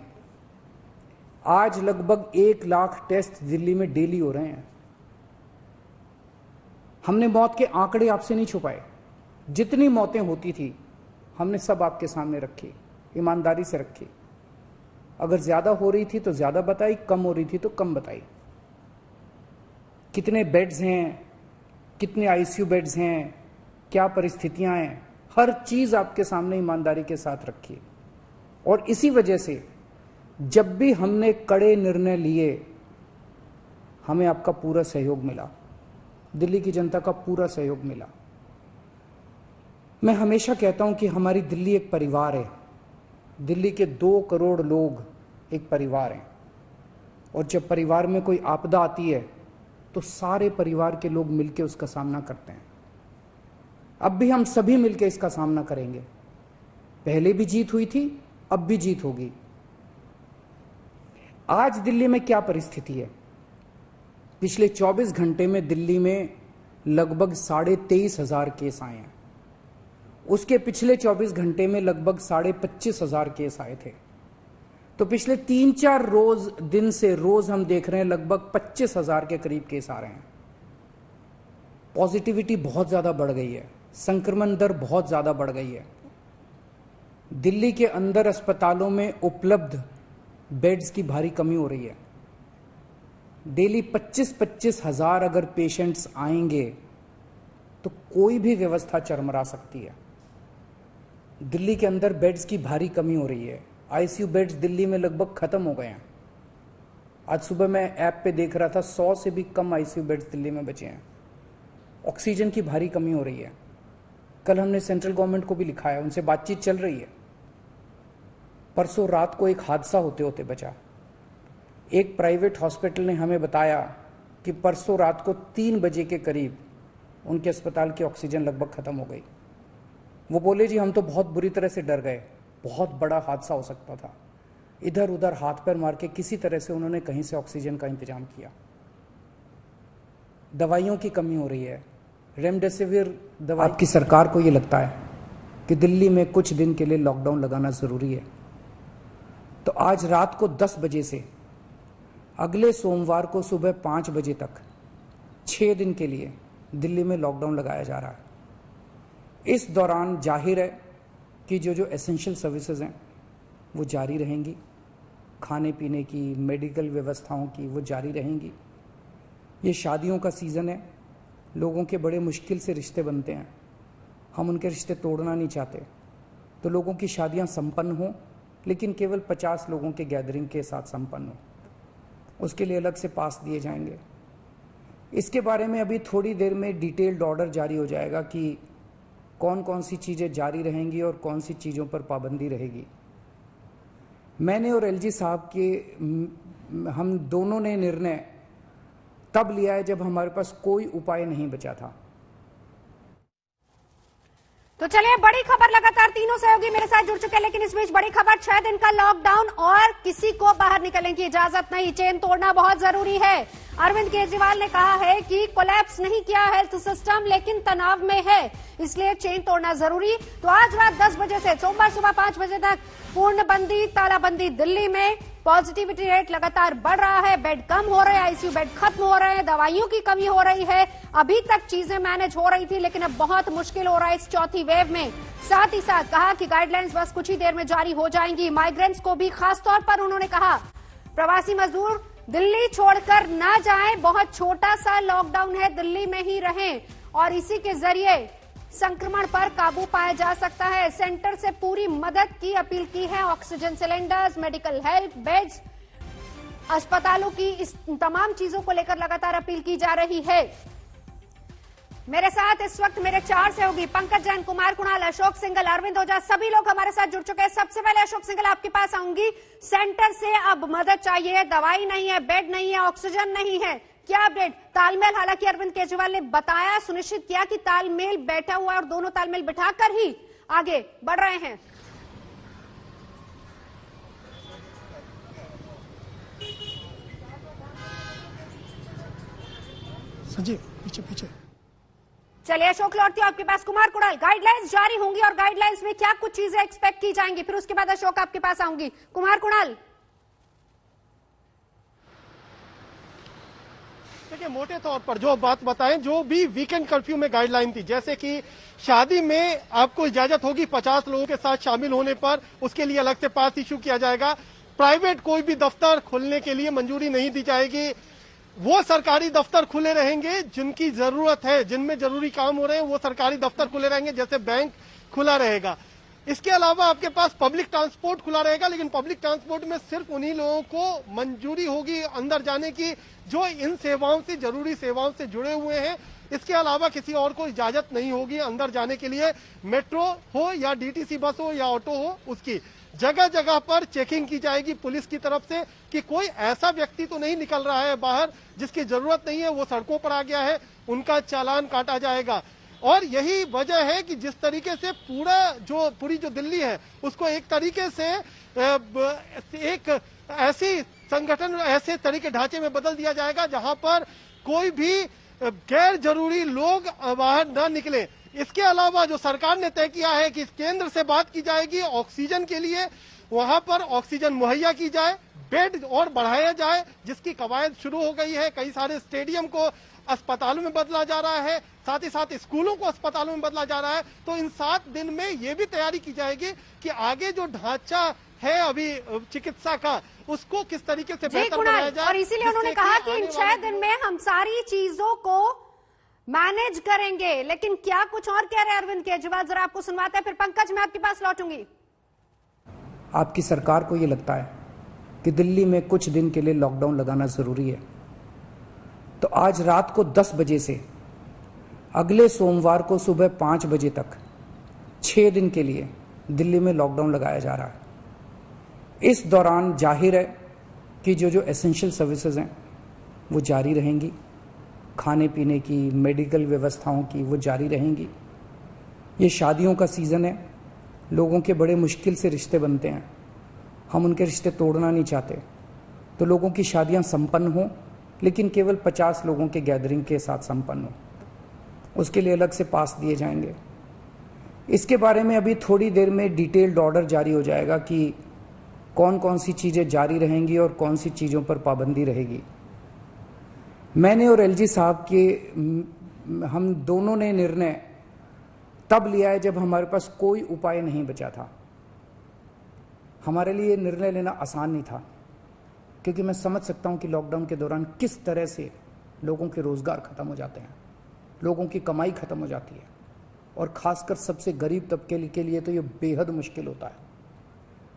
आज लगभग 1 लाख टेस्ट दिल्ली में डेली हो रहे हैं। हमने मौत के आंकड़े आपसे नहीं छुपाए। जितनी मौतें होती थी हमने सब आपके सामने रखी, ईमानदारी से रखी। अगर ज्यादा हो रही थी तो ज्यादा बताई, कम हो रही थी तो कम बताई। कितने बेड्स हैं, कितने आईसीयू बेड्स हैं, क्या परिस्थितियां हैं, हर चीज आपके सामने ईमानदारी के साथ रखी। और इसी वजह से जब भी हमने कड़े निर्णय लिए, हमें आपका पूरा सहयोग मिला, दिल्ली की जनता का पूरा सहयोग मिला। मैं हमेशा कहता हूं कि हमारी दिल्ली एक परिवार है। दिल्ली के 2 करोड़ लोग एक परिवार हैं, और जब परिवार में कोई आपदा आती है तो सारे परिवार के लोग मिलकर उसका सामना करते हैं। अब भी हम सभी मिलकर इसका सामना करेंगे। पहले भी जीत हुई थी, अब भी जीत होगी। आज दिल्ली में क्या परिस्थिति है? पिछले 24 घंटे में दिल्ली में लगभग 23,500 केस आए हैं, उसके पिछले 24 घंटे में लगभग 25,500 केस आए थे। तो पिछले 3-4 दिन से रोज हम देख रहे हैं लगभग 25,000 के करीब केस आ रहे हैं। पॉजिटिविटी बहुत ज्यादा बढ़ गई है, संक्रमण दर बहुत ज्यादा बढ़ गई है। दिल्ली के अंदर अस्पतालों में उपलब्ध बेड्स की भारी कमी हो रही है। डेली 25-25 हजार अगर पेशेंट्स आएंगे तो कोई भी व्यवस्था चरमरा सकती है। दिल्ली के अंदर बेड्स की भारी कमी हो रही है। आईसीयू बेड्स दिल्ली में लगभग खत्म हो गए हैं। आज सुबह मैं ऐप पे देख रहा था 100 से भी कम आईसीयू बेड्स दिल्ली में बचे हैं। ऑक्सीजन की भारी कमी हो रही है। कल हमने सेंट्रल गवर्नमेंट को भी लिखा है, उनसे बातचीत चल रही है। परसों रात को एक हादसा होते होते बचा। एक प्राइवेट हॉस्पिटल ने हमें बताया कि परसों रात को 3 बजे के करीब उनके अस्पताल की ऑक्सीजन लगभग खत्म हो गई। वो बोले जी हम तो बहुत बुरी तरह से डर गए, बहुत बड़ा हादसा हो सकता था। इधर उधर हाथ पैर मार के किसी तरह से उन्होंने कहीं से ऑक्सीजन का इंतजाम किया। दवाइयों की कमी हो रही है, रेमडेसिविर दवा। आपकी सरकार को ये लगता है कि दिल्ली में कुछ दिन के लिए लॉकडाउन लगाना जरूरी है, तो आज रात को 10 बजे से अगले सोमवार को सुबह 5 बजे तक 6 दिन के लिए दिल्ली में लॉकडाउन लगाया जा रहा है। इस दौरान जाहिर है कि जो एसेंशियल सर्विसेज हैं वो जारी रहेंगी, खाने पीने की, मेडिकल व्यवस्थाओं की वो जारी रहेंगी। ये शादियों का सीज़न है, लोगों के बड़े मुश्किल से रिश्ते बनते हैं, हम उनके रिश्ते तोड़ना नहीं चाहते। तो लोगों की शादियां संपन्न हों, लेकिन केवल 50 लोगों के गैदरिंग के साथ संपन्न हो, उसके लिए अलग से पास दिए जाएंगे। इसके बारे में अभी थोड़ी देर में डिटेल्ड ऑर्डर जारी हो जाएगा कि कौन कौन सी चीज़ें जारी रहेंगी और कौन सी चीज़ों पर पाबंदी रहेगी। मैंने और एलजी साहब के हम दोनों ने निर्णय तब लिया है जब हमारे पास कोई उपाय नहीं बचा था। तो चलिए, बड़ी खबर लगातार तीनों सहयोगी मेरे साथ जुड़ चुके हैं, लेकिन इस बीच बड़ी खबर 6 दिन का लॉकडाउन और किसी को बाहर निकलने की इजाजत नहीं। चेन तोड़ना बहुत जरूरी है। अरविंद केजरीवाल ने कहा है कि कोलैप्स नहीं किया हेल्थ सिस्टम, लेकिन तनाव में है, इसलिए चेन तोड़ना जरूरी। तो आज रात 10 बजे से सोमवार सुबह 5 बजे तक पूर्णबंदी, तालाबंदी दिल्ली में। पॉजिटिविटी रेट लगातार बढ़ रहा है, बेड कम हो रहे हैं, आईसीयू बेड खत्म हो रहे हैं, दवाइयों की कमी हो रही है। अभी तक चीजें मैनेज हो रही थी, लेकिन अब बहुत मुश्किल हो रहा है इस चौथी वेव में। साथ ही साथ कहा कि गाइडलाइंस बस कुछ ही देर में जारी हो जाएंगी। माइग्रेंट्स को भी खासतौर पर उन्होंने कहा प्रवासी मजदूर दिल्ली छोड़कर ना जाएं, बहुत छोटा सा लॉकडाउन है, दिल्ली में ही रहें और इसी के जरिए संक्रमण पर काबू पाया जा सकता है। सेंटर से पूरी मदद की अपील की है। Oxygen cylinders, medical help beds, अस्पतालों की इस तमाम चीजों को लेकर लगातार अपील की जा रही है। मेरे साथ इस वक्त मेरे 4 सहयोगी पंकज जैन, कुमार कुणाल, अशोक सिंघल, अरविंद ओझा, सभी लोग हमारे साथ जुड़ चुके हैं। सबसे पहले अशोक सिंघल आपके पास आऊंगी। सेंटर से अब मदद चाहिए, दवाई नहीं है, बेड नहीं है, ऑक्सीजन नहीं है, क्या अपडेट? तालमेल, हालांकि अरविंद केजरीवाल ने बताया, सुनिश्चित किया कि तालमेल बैठा हुआ और दोनों तालमेल बिठाकर ही आगे बढ़ रहे हैं। संजीव पीछे पीछे। चलिए अशोक, लौटती हूं आपके पास। कुमार कुणाल, गाइडलाइंस जारी होंगी और गाइडलाइंस में क्या कुछ चीजें एक्सपेक्ट की जाएंगी, फिर उसके बाद अशोक आपके पास आऊंगी। कुमार कुणाल, देखिए, मोटे तौर पर जो बात बताएं, जो भी वीकेंड कर्फ्यू में गाइडलाइन थी, जैसे कि शादी में आपको इजाजत होगी 50 लोगों के साथ शामिल होने पर, उसके लिए अलग से पास इश्यू किया जाएगा। प्राइवेट कोई भी दफ्तर खोलने के लिए मंजूरी नहीं दी जाएगी। वो सरकारी दफ्तर खुले रहेंगे जिनकी जरूरत है, जिनमें जरूरी काम हो रहे हैं, वो सरकारी दफ्तर खुले रहेंगे, जैसे बैंक खुला रहेगा। इसके अलावा आपके पास पब्लिक ट्रांसपोर्ट खुला रहेगा, लेकिन पब्लिक ट्रांसपोर्ट में सिर्फ उन्हीं लोगों को मंजूरी होगी अंदर जाने की जो इन सेवाओं से, जरूरी सेवाओं से जुड़े हुए हैं। इसके अलावा किसी और को इजाजत नहीं होगी अंदर जाने के लिए। मेट्रो हो या डीटीसी बस हो या ऑटो हो, उसकी जगह जगह पर चेकिंग की जाएगी पुलिस की तरफ से कि कोई ऐसा व्यक्ति तो नहीं निकल रहा है बाहर जिसकी जरूरत नहीं है, वो सड़कों पर आ गया है, उनका चालान काटा जाएगा। और यही वजह है कि जिस तरीके से पूरी जो दिल्ली है उसको एक तरीके से एक ऐसी संगठन, ऐसे तरीके ढांचे में बदल दिया जाएगा जहां पर कोई भी गैर जरूरी लोग बाहर न निकले। इसके अलावा जो सरकार ने तय किया है कि केंद्र से बात की जाएगी ऑक्सीजन के लिए, वहां पर ऑक्सीजन मुहैया की जाए, बेड और बढ़ाया जाए, जिसकी कवायद शुरू हो गई है। कई सारे स्टेडियम को अस्पतालों में बदला जा रहा है, साथ ही साथ स्कूलों को अस्पतालों में बदला जा रहा है। तो इन 7 दिन में ये भी तैयारी की जाएगी कि आगे जो ढांचा है अभी चिकित्सा का, उसको किस तरीके से बेहतर बनाया जाए। और इसीलिए उन्होंने कहा कि इन 6 दिन में हम सारी चीजों को मैनेज करेंगे। लेकिन क्या कुछ और कह रहे हैं अरविंद केजरीवाल, जरा आपको सुनवाते हैं, फिर पंकज मैं आपके पास लौटूंगी। आपकी सरकार को ये लगता है कि दिल्ली में कुछ दिन के लिए लॉकडाउन लगाना जरूरी है, तो आज रात को 10 बजे से अगले सोमवार को सुबह 5 बजे तक 6 दिन के लिए दिल्ली में लॉकडाउन लगाया जा रहा है। इस दौरान जाहिर है कि जो एसेंशियल सर्विसेज हैं वो जारी रहेंगी, खाने पीने की, मेडिकल व्यवस्थाओं की वो जारी रहेंगी। ये शादियों का सीज़न है, लोगों के बड़े मुश्किल से रिश्ते बनते हैं, हम उनके रिश्ते तोड़ना नहीं चाहते, तो लोगों की शादियां संपन्न हों, लेकिन केवल 50 लोगों के गैदरिंग के साथ संपन्न हो। उसके लिए अलग से पास दिए जाएंगे। इसके बारे में अभी थोड़ी देर में डिटेल्ड ऑर्डर जारी हो जाएगा कि कौन कौन सी चीज़ें जारी रहेंगी और कौन सी चीज़ों पर पाबंदी रहेगी। मैंने और एलजी साहब के हम दोनों ने निर्णय तब लिया है जब हमारे पास कोई उपाय नहीं बचा था। हमारे लिए निर्णय लेना आसान नहीं था, क्योंकि मैं समझ सकता हूं कि लॉकडाउन के दौरान किस तरह से लोगों के रोजगार खत्म हो जाते हैं, लोगों की कमाई खत्म हो जाती है, और खासकर सबसे गरीब तबके के लिए तो ये बेहद मुश्किल होता है।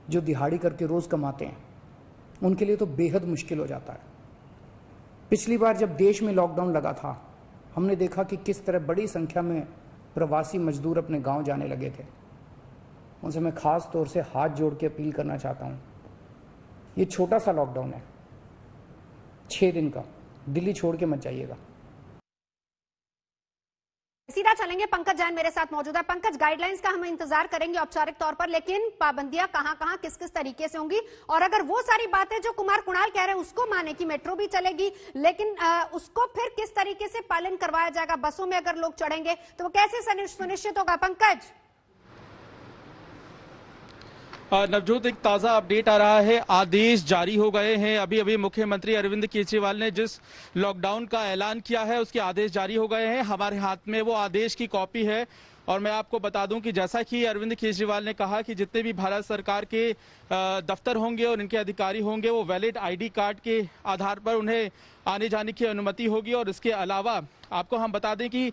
जो दिहाड़ी करके रोज कमाते हैं उनके लिए तो बेहद मुश्किल हो जाता है। पिछली बार जब देश में लॉकडाउन लगा था, हमने देखा कि किस तरह बड़ी संख्या में प्रवासी मजदूर अपने गांव जाने लगे थे। उनसे मैं खास तौर से हाथ जोड़ के अपील करना चाहता हूं, ये छोटा सा लॉकडाउन है 6 दिन का, दिल्ली छोड़ के मत जाइएगा। सीधा चलेंगे, पंकज जैन मेरे साथ मौजूद है। पंकज, गाइडलाइंस का हम इंतजार करेंगे औपचारिक तौर पर, लेकिन पाबंदियां कहां किस किस तरीके से होंगी, और अगर वो सारी बातें जो कुमार कुणाल कह रहे हैं उसको माने कि मेट्रो भी चलेगी, लेकिन उसको फिर किस तरीके से पालन करवाया जाएगा, बसों में अगर लोग चढ़ेंगे तो वो कैसे सुनिश्चित होगा? पंकज। नवजोत, एक ताज़ा अपडेट आ रहा है, आदेश जारी हो गए हैं। अभी अभी मुख्यमंत्री अरविंद केजरीवाल ने जिस लॉकडाउन का ऐलान किया है उसके आदेश जारी हो गए हैं। हमारे हाथ में वो आदेश की कॉपी है, और मैं आपको बता दूं कि जैसा कि अरविंद केजरीवाल ने कहा कि जितने भी भारत सरकार के दफ्तर होंगे और इनके अधिकारी होंगे वो वैलिड आईडी कार्ड के आधार पर उन्हें आने जाने की अनुमति होगी। और इसके अलावा आपको हम बता दें कि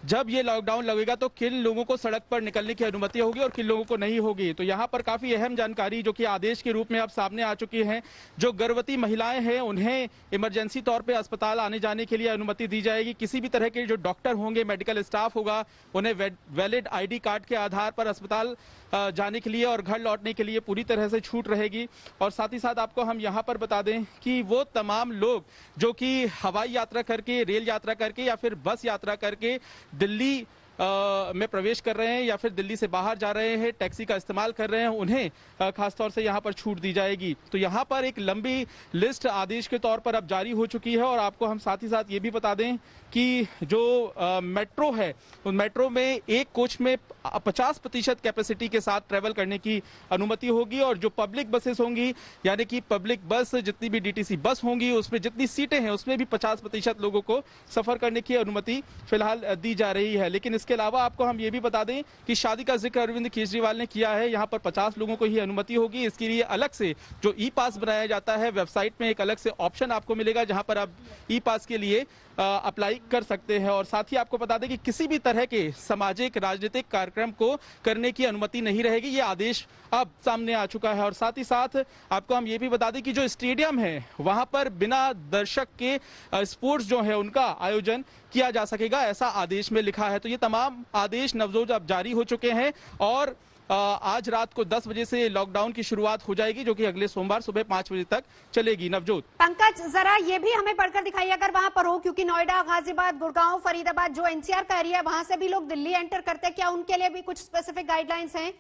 जब ये लॉकडाउन लगेगा तो किन लोगों को सड़क पर निकलने की अनुमति होगी और किन लोगों को नहीं होगी। तो यहाँ पर काफी अहम जानकारी जो कि आदेश के रूप में अब सामने आ चुकी है। जो गर्भवती महिलाएं हैं उन्हें इमरजेंसी तौर पे अस्पताल आने जाने के लिए अनुमति दी जाएगी। किसी भी तरह के जो डॉक्टर होंगे, मेडिकल स्टाफ होगा, उन्हें वैलिड आईडी कार्ड के आधार पर अस्पताल जाने के लिए और घर लौटने के लिए पूरी तरह से छूट रहेगी। और साथ ही साथ आपको हम यहाँ पर बता दें कि वो तमाम लोग जो कि हवाई यात्रा करके, रेल यात्रा करके या फिर बस यात्रा करके दिल्ली में प्रवेश कर रहे हैं या फिर दिल्ली से बाहर जा रहे हैं, टैक्सी का इस्तेमाल कर रहे हैं, उन्हें खासतौर से यहाँ पर छूट दी जाएगी। तो यहाँ पर एक लंबी लिस्ट आदेश के तौर पर अब जारी हो चुकी है। और आपको हम साथ ही साथ ये भी बता दें कि जो मेट्रो है उस मेट्रो में एक कोच में 50% कैपेसिटी के साथ ट्रेवल करने की अनुमति होगी। और जो पब्लिक बसेस होंगी, यानी कि पब्लिक बस जितनी भी डीटीसी बस होंगी उसमें जितनी सीटें हैं उसमें भी 50% लोगों को सफर करने की अनुमति फिलहाल दी जा रही है। लेकिन इसके अलावा आपको हम ये भी बता दें कि शादी का जिक्र अरविंद केजरीवाल ने किया है। यहाँ पर 50 लोगों को ही अनुमति होगी। इसके लिए अलग से जो ई पास बनाया जाता है, वेबसाइट में एक अलग से ऑप्शन आपको मिलेगा जहां पर आप ई पास के लिए अप्लाई कर सकते हैं। और साथ ही आपको बता दें कि किसी भी तरह के सामाजिक राजनीतिक कार्यक्रम को करने की अनुमति नहीं रहेगी। ये आदेश अब सामने आ चुका है। और साथ ही साथ आपको हम ये भी बता दें कि जो स्टेडियम है वहां पर बिना दर्शक के स्पोर्ट्स जो है उनका आयोजन किया जा सकेगा, ऐसा आदेश में लिखा है। तो ये तमाम आदेश नवजोत अब जारी हो चुके हैं और आज रात को 10 बजे से लॉकडाउन की शुरुआत हो जाएगी, जो कि अगले सोमवार सुबह 5 बजे तक चलेगी। नवजोत। पंकज, जरा ये भी हमें पढ़कर दिखाइए अगर वहां पर हो, क्योंकि नोएडा, गाजियाबाद, गुड़गांव, फरीदाबाद जो एनसीआर का एरिया है वहां से भी लोग दिल्ली एंटर करते हैं, क्या उनके लिए भी कुछ स्पेसिफिक गाइडलाइंस हैं?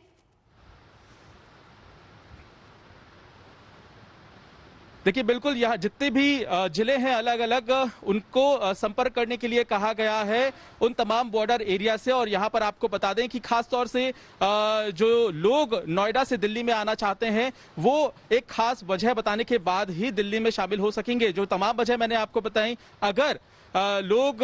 देखिए बिल्कुल यहाँ जितने भी जिले हैं अलग अलग उनको संपर्क करने के लिए कहा गया है उन तमाम बॉर्डर एरिया से। और यहाँ पर आपको बता दें कि खास तौर से जो लोग नोएडा से दिल्ली में आना चाहते हैं वो एक खास वजह बताने के बाद ही दिल्ली में शामिल हो सकेंगे। जो तमाम वजह मैंने आपको बताई, अगर लोग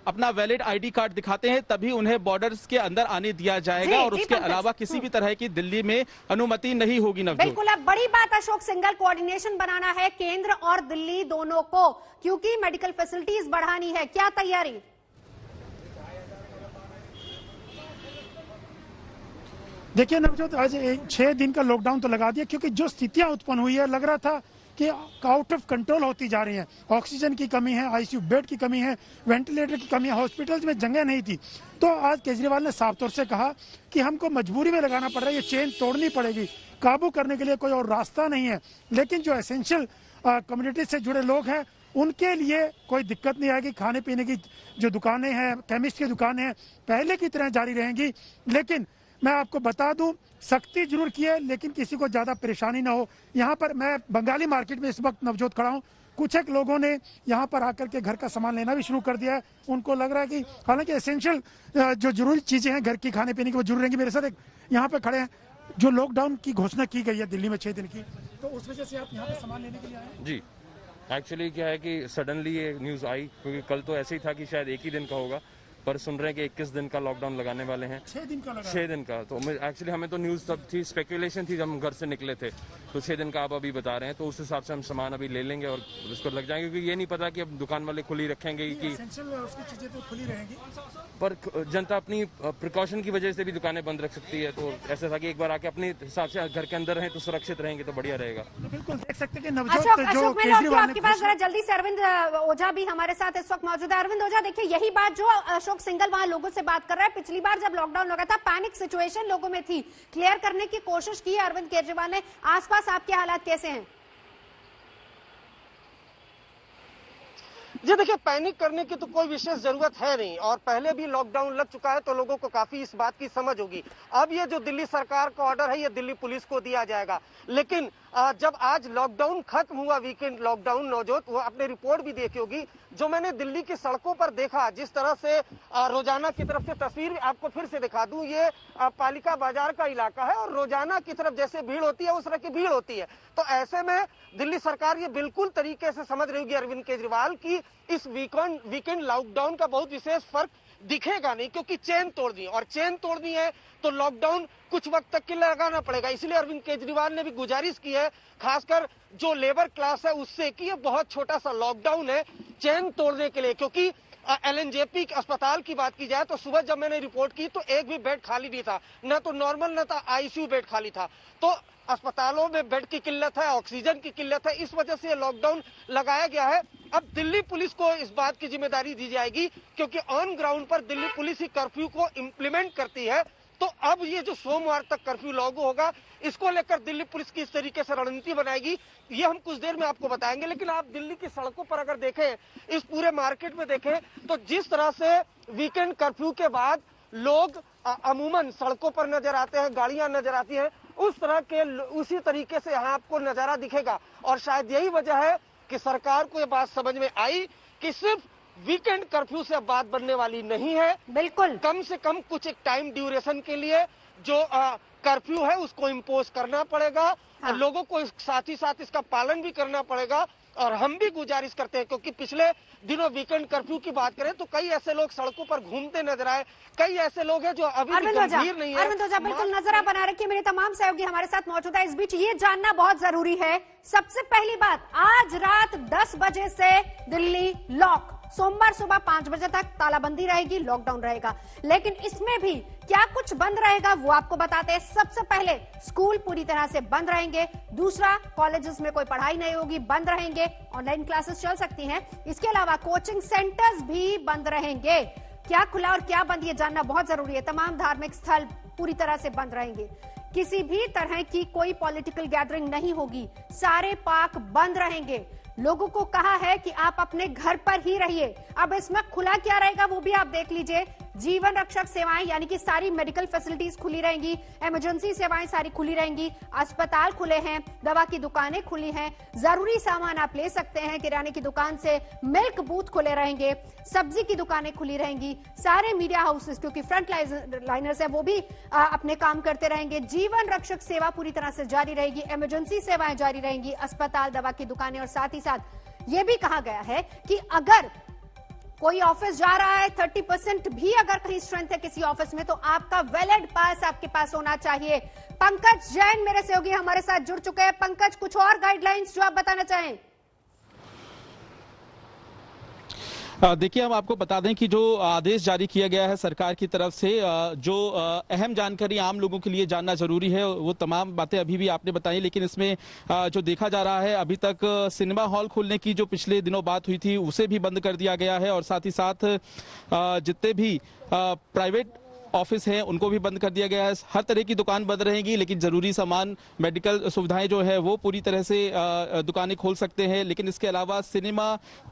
अपना वैलिड आईडी कार्ड दिखाते हैं तभी उन्हें बॉर्डर्स के अंदर आने दिया जाएगा और उसके अलावा किसी भी तरह की दिल्ली में अनुमति नहीं होगी। बिल्कुल, अब बड़ी बात अशोक सिंघल, कोऑर्डिनेशन बनाना है केंद्र और दिल्ली दोनों को, क्योंकि मेडिकल फैसिलिटीज बढ़ानी है। क्या तैयारी? देखिए नवजोत, आज 6 दिन का लॉकडाउन तो लगा दिया, क्योंकि जो स्थितियां उत्पन्न हुई है, लग रहा था कि आउट ऑफ कंट्रोल होती जा रही है। ऑक्सीजन की कमी है, आईसीयू बेड की कमी है, वेंटिलेटर की कमी है, हॉस्पिटल्स में जगह नहीं थी। तो आज केजरीवाल ने साफ तौर से कहा कि हमको मजबूरी में लगाना पड़ रहा है, ये चेन तोड़नी पड़ेगी, काबू करने के लिए कोई और रास्ता नहीं है। लेकिन जो एसेंशियल कम्युनिटी से जुड़े लोग हैं उनके लिए कोई दिक्कत नहीं आएगी। खाने पीने की जो दुकानें हैं, केमिस्ट की दुकानें हैं, पहले की तरह जारी रहेंगी। लेकिन मैं आपको बता दूं, सख्ती जरूर की है, लेकिन किसी को ज्यादा परेशानी ना हो। यहाँ पर मैं बंगाली मार्केट में इस वक्त नवजोत खड़ा हूँ। कुछ एक लोगों ने यहाँ पर आकर के घर का सामान लेना भी शुरू कर दिया है। उनको लग रहा है कि हालांकि एसेंशियल जो जरूरी चीजें हैं घर की, खाने पीने की, वो जरूर रहेंगी। मेरे साथ एक यहाँ पे खड़े हैं, जो लॉकडाउन की घोषणा की गई है दिल्ली में 6 दिन की, तो उस वजह से आप यहाँ पे सामान लेने के लिए आए? जी, एक्चुअली क्या है कि सडनली ये न्यूज़ आई, क्योंकि कल तो ऐसे ही था कि शायद 1 ही दिन का होगा, पर सुन रहे हैं कि 21 दिन का लॉकडाउन लगाने वाले हैं। 6 दिन का लगा? 6 दिन का। तो एक्चुअली हमें तो न्यूज़ तब थी, स्पेकुलेशन थी जब हम घर से निकले थे। तो 6 दिन का आप अभी बता रहे हैं, तो उस हिसाब से हम सामान अभी ले लेंगे और उसको लग जाएंगे, क्योंकि ये नहीं पता कि अब दुकान वाले खुली रखेंगे कि एसेंशियल उसकी चीजें तो खुली रहेंगी, पर जनता अपनी प्रिकॉशन की वजह से भी दुकानें बंद रख सकती है। तो ऐसा था कि एक बार आके अपने हिसाब से घर के अंदर रहें तो सुरक्षित रहेंगे, तो बढ़िया रहेगा। तो बिल्कुल देख सकते हैं कि अशोक, नवजोत जो मैं लौटती हूं केजरीवाल आपके पास जरा जल्दी से। अरविंद ओझा भी हमारे साथ इस वक्त मौजूद है। अरविंद ओझा, देखिए यही बात जो अशोक सिंघल वहां लोगों से बात कर रहा है, पिछली बार जब लॉकडाउन लगा था पैनिक सिचुएशन लोगों में थी, क्लियर करने की कोशिश की अरविंद केजरीवाल ने। आसपास आपके हालात कैसे हैं? जी देखिए, पैनिक करने की तो कोई विशेष जरूरत है नहीं, और पहले भी लॉकडाउन लग चुका है तो लोगों को काफी इस बात की समझ होगी। अब ये जो दिल्ली सरकार का ऑर्डर है ये दिल्ली पुलिस को दिया जाएगा। लेकिन जब आज लॉकडाउन खत्म हुआ, वीकेंड लॉकडाउन, नवजोत वो आपने रिपोर्ट भी देखी होगी, जो मैंने दिल्ली की सड़कों पर देखा, जिस तरह से रोजाना की तरफ से तस्वीर आपको फिर से दिखा दूं, ये पालिका बाजार का इलाका है और रोजाना की तरफ जैसे भीड़ होती है उस तरह की भीड़ होती है। तो ऐसे में दिल्ली सरकार ये बिल्कुल तरीके से समझ रही होगी अरविंद केजरीवाल की इस वीकेंड लॉकडाउन का बहुत विशेष फर्क दिखेगा नहीं, क्योंकि चेन तोड़ दी, और चेन तोड़नी है तो लॉकडाउन कुछ वक्त तक के लिए लगाना पड़ेगा। इसलिए अरविंद केजरीवाल ने भी गुजारिश की है, खासकर जो लेबर क्लास है उससे, कि ये बहुत छोटा सा लॉकडाउन है चेन तोड़ने के लिए। क्योंकि LNJP अस्पताल की बात की जाए तो सुबह जब मैंने रिपोर्ट की तो एक भी बेड खाली नहीं था, न तो नॉर्मल न था ICU बेड खाली था। तो अस्पतालों में बेड की किल्लत है, ऑक्सीजन की किल्लत है, इस वजह से लॉकडाउन लगाया गया है। अब दिल्ली पुलिस को इस बात की जिम्मेदारी दी जाएगी, क्योंकि ऑन ग्राउंड पर दिल्ली पुलिस ही कर्फ्यू को इम्प्लीमेंट करती है। तो अब ये जो सोमवार तक कर्फ्यू लागू होगा, इसको लेकर दिल्ली पुलिस किस तरीके से रणनीति बनाएगी ये हम कुछ देर में आपको बताएंगे। लेकिन आप दिल्ली की सड़कों पर अगर देखें, इस पूरे मार्केट में देखें, तो जिस तरह से वीकेंड कर्फ्यू के बाद लोग अमूमन सड़कों पर नजर आते हैं, गाड़ियां नजर आती हैं, उस तरह के उसी तरीके से यहाँ आपको नजारा दिखेगा। और शायद यही वजह है कि सरकार को ये बात समझ में आई कि सिर्फ वीकेंड कर्फ्यू से बात बनने वाली नहीं है। बिल्कुल, कम से कम कुछ एक टाइम ड्यूरेशन के लिए जो कर्फ्यू है उसको इम्पोज करना पड़ेगा। हाँ। और लोगों को साथ ही साथ इसका पालन भी करना पड़ेगा। और हम भी गुजारिश करते हैं, क्योंकि पिछले दिनों वीकेंड कर्फ्यू की बात करें तो कई ऐसे लोग सड़कों पर घूमते नजर आए, कई ऐसे लोग हैं जो अभी भी गंभीर नहीं है। अरविंद ओझा, बिल्कुल नजर बना रखिए, मेरे तमाम सहयोगी हमारे साथ मौजूद है। इस बीच ये जानना बहुत जरूरी है, सबसे पहली बात, आज रात 10 बजे से दिल्ली लॉक, सोमवार सुबह 5 बजे तक तालाबंदी रहेगी, लॉकडाउन रहेगा। लेकिन इसमें भी क्या कुछ बंद रहेगा वो आपको बताते हैं। सबसे पहले स्कूल पूरी तरह से बंद रहेंगे, दूसरा कॉलेजेस में कोई पढ़ाई नहीं होगी, बंद रहेंगे, ऑनलाइन क्लासेस चल सकती हैं। इसके अलावा कोचिंग सेंटर्स भी बंद रहेंगे। क्या खुला और क्या बंद ये जानना बहुत जरूरी है। तमाम धार्मिक स्थल पूरी तरह से बंद रहेंगे, किसी भी तरह की कोई पॉलिटिकल गैदरिंग नहीं होगी, सारे पार्क बंद रहेंगे। लोगों को कहा है कि आप अपने घर पर ही रहिए। अब इसमें खुला क्या रहेगा वो भी आप देख लीजिए। जीवन रक्षक सेवाएं यानी कि सारी मेडिकल फैसिलिटीज खुली रहेंगी, इमरजेंसी सेवाएं सारी खुली रहेंगी, अस्पताल खुले हैं, दवा की दुकानें खुली हैं, जरूरी सामान आप ले सकते हैं किराने की दुकान से, मिल्क बूथ खुले रहेंगे, सब्जी की दुकानें खुली रहेंगी, सारे मीडिया हाउसेस क्योंकि फ्रंट लाइनर्स है वो भी अपने काम करते रहेंगे, जीवन रक्षक सेवा पूरी तरह से जारी रहेगी, इमरजेंसी सेवाएं जारी रहेंगी, अस्पताल, दवा की दुकानें, और साथ ही साथ यह भी कहा गया है कि अगर कोई ऑफिस जा रहा है 30% भी अगर कहीं स्ट्रेंथ है किसी ऑफिस में तो आपका वैलिड पास आपके पास होना चाहिए। पंकज जैन मेरे सहयोगी हमारे साथ जुड़ चुके हैं। पंकज, कुछ और गाइडलाइंस जो आप बताना चाहें? देखिए, हम आपको बता दें कि जो आदेश जारी किया गया है सरकार की तरफ से, जो अहम जानकारी आम लोगों के लिए जानना जरूरी है वो तमाम बातें अभी भी आपने बताई, लेकिन इसमें जो देखा जा रहा है अभी तक सिनेमा हॉल खोलने की जो पिछले दिनों बात हुई थी उसे भी बंद कर दिया गया है, और साथ ही साथ जितने भी प्राइवेट ऑफिस हैं उनको भी बंद कर दिया गया है। हर तरह की दुकान बंद रहेगी, लेकिन जरूरी सामान, मेडिकल सुविधाएं जो है वो पूरी तरह से दुकानें खोल सकते हैं, लेकिन इसके अलावा सिनेमा,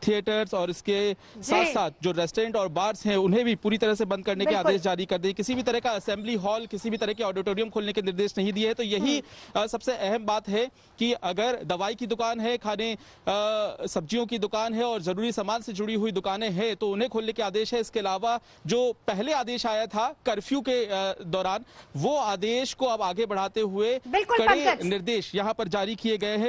थिएटर्स और इसके साथ साथ जो रेस्टोरेंट और बार्स हैं उन्हें भी पूरी तरह से बंद करने के आदेश जारी कर दिए। किसी भी तरह का असेंबली हॉल, किसी भी तरह के ऑडिटोरियम खोलने के निर्देश नहीं दिए हैं। तो यही सबसे अहम बात है कि अगर दवाई की दुकान है, खाने सब्जियों की दुकान है और जरूरी सामान से जुड़ी हुई दुकानें हैं तो उन्हें खोलने के आदेश है। इसके अलावा जो पहले आदेश आया था कर्फ्यू के दौरान, वो आदेश को अब आगे बढ़ाते हुए कड़े निर्देश यहां पर जारी किए गए हैं।